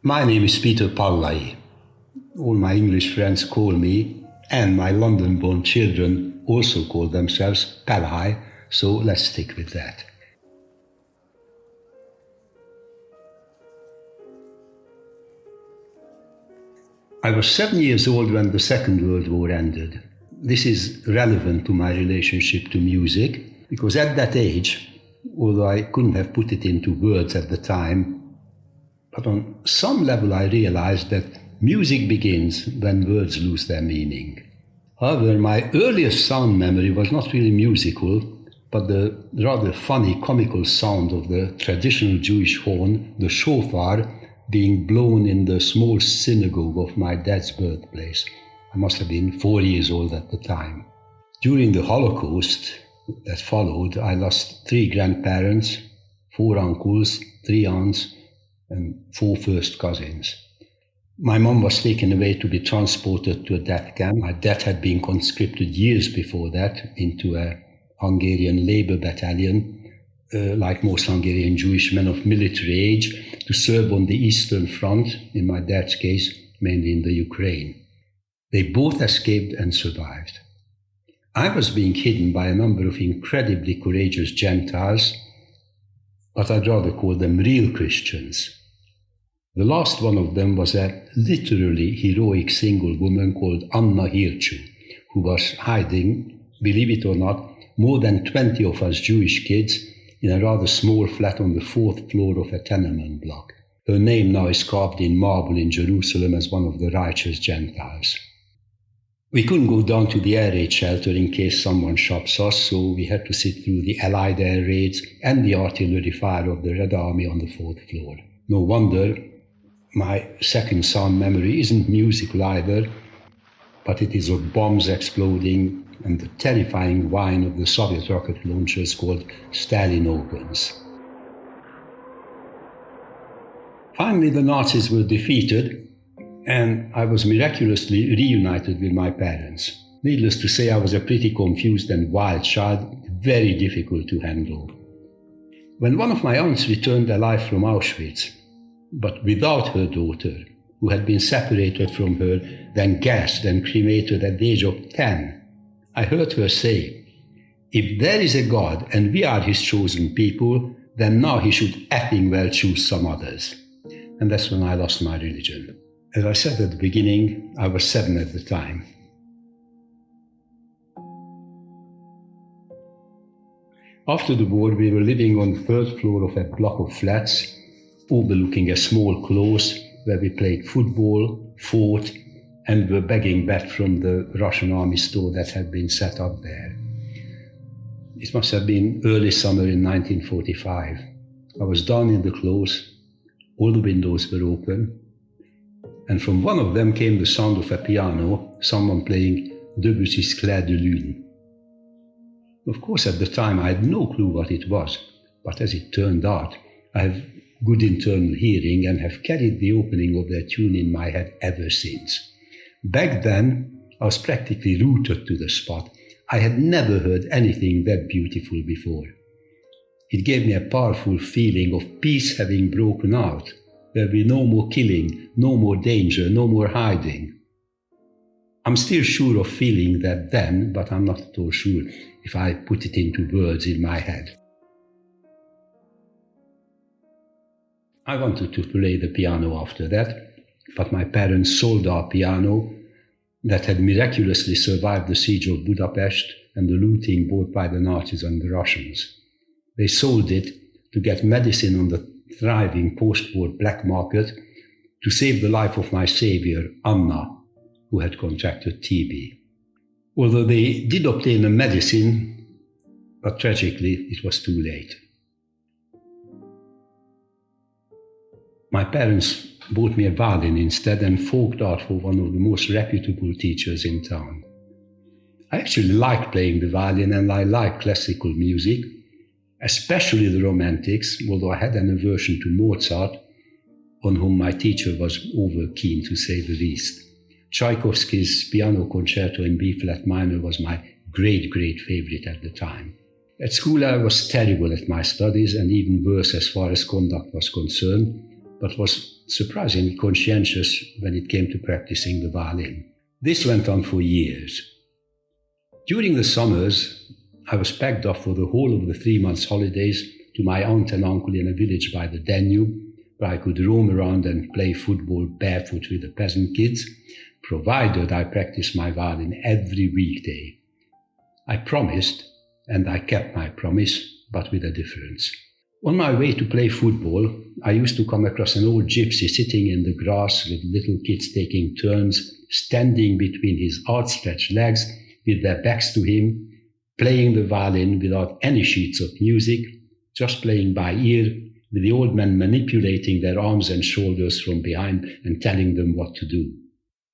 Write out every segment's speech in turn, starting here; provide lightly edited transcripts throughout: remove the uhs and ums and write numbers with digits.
My name is Peter Pallai. All my English friends call me, and my London-born children also call themselves Pallai, so let's stick with that. I was 7 years old when the Second World War ended. This is relevant to my relationship to music, because at that age, although I couldn't have put it into words at the time, but on some level I realized that music begins when words lose their meaning. However, my earliest sound memory was not really musical, but the rather funny, comical sound of the traditional Jewish horn, the shofar, being blown in the small synagogue of my dad's birthplace. I must have been 4 years old at the time. During the Holocaust that followed, I lost 3 grandparents, 4 uncles, 3 aunts, and 4 first cousins. My mom was taken away to be transported to a death camp. My dad had been conscripted years before that into a Hungarian labor battalion, like most Hungarian Jewish men of military age, to serve on the Eastern Front, in my dad's case, mainly in the Ukraine. They both escaped and survived. I was being hidden by a number of incredibly courageous Gentiles, but I'd rather call them real Christians. The last one of them was a literally heroic single woman called Anna Hirchu, who was hiding, believe it or not, more than 20 of us Jewish kids in a rather small flat on the 4th floor of a tenement block. Her name now is carved in marble in Jerusalem as one of the righteous Gentiles. We couldn't go down to the air raid shelter in case someone shots us, so we had to sit through the Allied air raids and the artillery fire of the Red Army on the 4th floor. No wonder my second sound memory isn't musical either, but it is of bombs exploding and the terrifying whine of the Soviet rocket launchers called Stalin-Ogans. Finally, the Nazis were defeated, and I was miraculously reunited with my parents. Needless to say, I was a pretty confused and wild child, very difficult to handle. When one of my aunts returned alive from Auschwitz, but without her daughter, who had been separated from her, then gassed and cremated at the age of 10, I heard her say, "If there is a God and we are his chosen people, then now he should effing well choose some others." And that's when I lost my religion. As I said at the beginning, I was 7 at the time. After the war, we were living on the 3rd floor of a block of flats, overlooking a small close where we played football, fought, and were begging back from the Russian army store that had been set up there. It must have been early summer in 1945. I was down in the close, all the windows were open, and from one of them came the sound of a piano, someone playing Debussy's Clair de Lune. Of course, at the time I had no clue what it was, but as it turned out, I have good internal hearing and have carried the opening of that tune in my head ever since. Back then, I was practically rooted to the spot. I had never heard anything that beautiful before. It gave me a powerful feeling of peace having broken out. There will be no more killing, no more danger, no more hiding. I'm still sure of feeling that then, but I'm not at all sure if I put it into words in my head. I wanted to play the piano after that, but my parents sold our piano that had miraculously survived the siege of Budapest and the looting both by the Nazis and the Russians. They sold it to get medicine on the thriving post-war black market to save the life of my savior, Anna, who had contracted TB. Although they did obtain a medicine, but tragically it was too late. My parents bought me a violin instead and forked out for one of the most reputable teachers in town. I actually like playing the violin and I like classical music, especially the Romantics, although I had an aversion to Mozart, on whom my teacher was over keen to say the least. Tchaikovsky's piano concerto in B-flat minor was my great favorite at the time. At school I was terrible at my studies and even worse as far as conduct was concerned, but was surprisingly conscientious when it came to practicing the violin. This went on for years. During the summers, I was packed off for the whole of the 3 months holidays to my aunt and uncle in a village by the Danube, where I could roam around and play football barefoot with the peasant kids, provided I practiced my violin every weekday. I promised, and I kept my promise, but with a difference. On my way to play football, I used to come across an old gypsy sitting in the grass with little kids taking turns, standing between his outstretched legs with their backs to him, playing the violin without any sheets of music, just playing by ear, with the old man manipulating their arms and shoulders from behind and telling them what to do.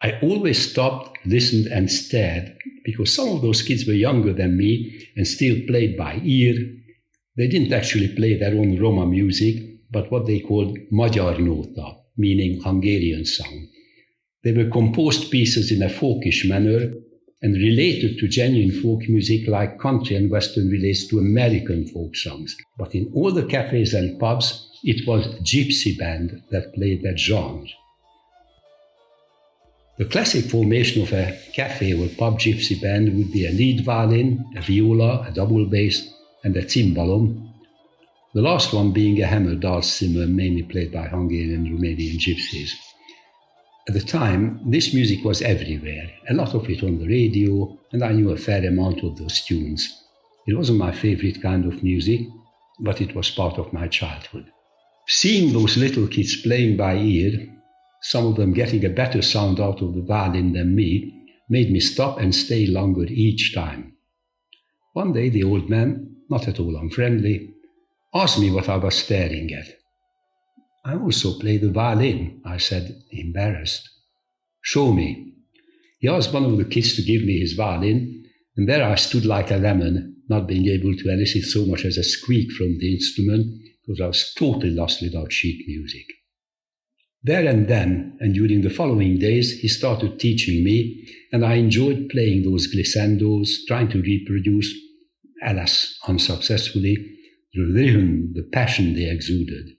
I always stopped, listened and stared, because some of those kids were younger than me and still played by ear. They didn't actually play their own Roma music, but what they called Magyar Nóta, meaning Hungarian song. They were composed pieces in a folkish manner and related to genuine folk music like country and western relates to American folk songs. But in all the cafes and pubs, it was gypsy band that played that genre. The classic formation of a cafe or pub gypsy band would be a lead violin, a viola, a double bass, and a cimbalom, the last one being a hammer dulcimer mainly played by Hungarian and Romanian gypsies. At the time, this music was everywhere, a lot of it on the radio, and I knew a fair amount of those tunes. It wasn't my favorite kind of music, but it was part of my childhood. Seeing those little kids playing by ear, some of them getting a better sound out of the violin than me, made me stop and stay longer each time. One day the old man, not at all unfriendly, asked me what I was staring at. I also play the violin, I said, embarrassed. Show me. He asked one of the kids to give me his violin, and there I stood like a lemon, not being able to elicit so much as a squeak from the instrument, because I was totally lost without sheet music. There and then, and during the following days, he started teaching me, and I enjoyed playing those glissandos, trying to reproduce, alas, unsuccessfully, the rhythm, the passion they exuded.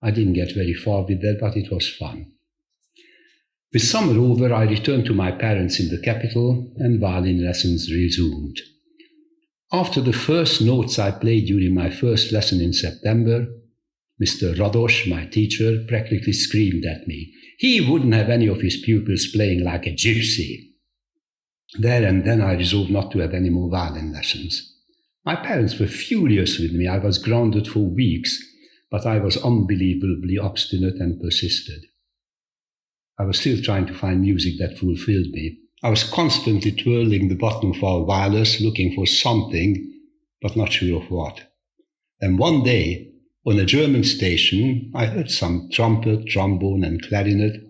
I didn't get very far with that, but it was fun. With summer over, I returned to my parents in the capital, and violin lessons resumed. After the first notes I played during my first lesson in September, Mr. Rados, my teacher, practically screamed at me. He wouldn't have any of his pupils playing like a gypsy. There and then I resolved not to have any more violin lessons. My parents were furious with me. I was grounded for weeks, but I was unbelievably obstinate and persisted. I was still trying to find music that fulfilled me. I was constantly twirling the button of our wireless, looking for something, but not sure of what. And one day, on a German station, I heard some trumpet, trombone, and clarinet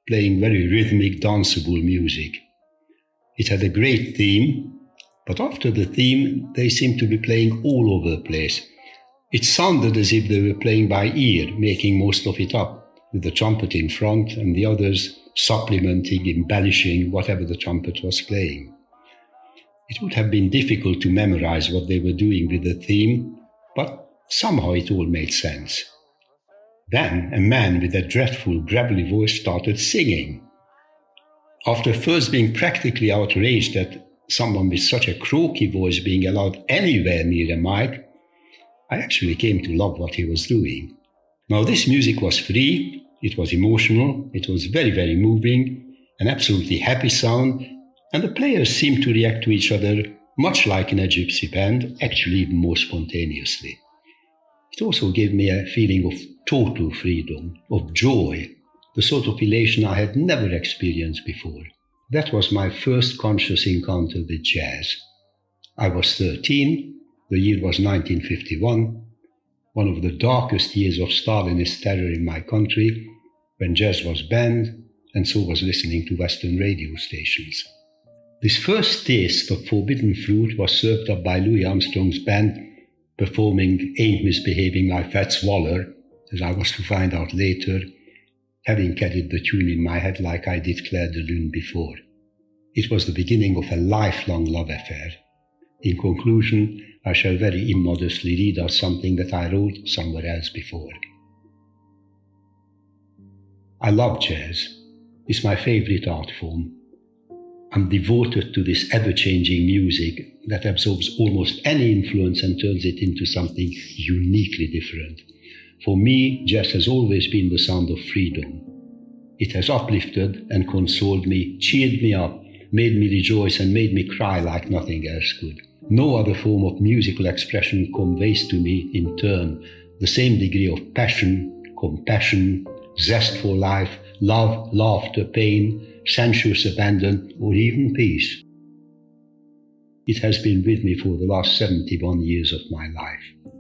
playing very rhythmic, danceable music. It had a great theme, but after the theme, they seemed to be playing all over the place. It sounded as if they were playing by ear, making most of it up, with the trumpet in front and the others supplementing, embellishing whatever the trumpet was playing. It would have been difficult to memorize what they were doing with the theme, but somehow it all made sense. Then a man with a dreadful, gravelly voice started singing. After first being practically outraged at someone with such a croaky voice being allowed anywhere near a mic, I actually came to love what he was doing. Now this music was free, it was emotional, it was very, very moving, an absolutely happy sound, and the players seemed to react to each other much like in a gypsy band, actually even more spontaneously. It also gave me a feeling of total freedom, of joy, the sort of elation I had never experienced before. That was my first conscious encounter with jazz. I was 13, the year was 1951, one of the darkest years of Stalinist terror in my country, when jazz was banned and so was listening to Western radio stations. This first taste of forbidden fruit was served up by Louis Armstrong's band performing Ain't Misbehaving Like Fats Waller, as I was to find out later, having carried the tune in my head like I did Claire de Lune before. It was the beginning of a lifelong love affair. In conclusion, I shall very immodestly read out something that I wrote somewhere else before. I love jazz. It's my favorite art form. I'm devoted to this ever-changing music that absorbs almost any influence and turns it into something uniquely different. For me, jazz has always been the sound of freedom. It has uplifted and consoled me, cheered me up, made me rejoice and made me cry like nothing else could. No other form of musical expression conveys to me, in turn, the same degree of passion, compassion, zest for life, love, laughter, pain, sensuous abandon, or even peace. It has been with me for the last 71 years of my life.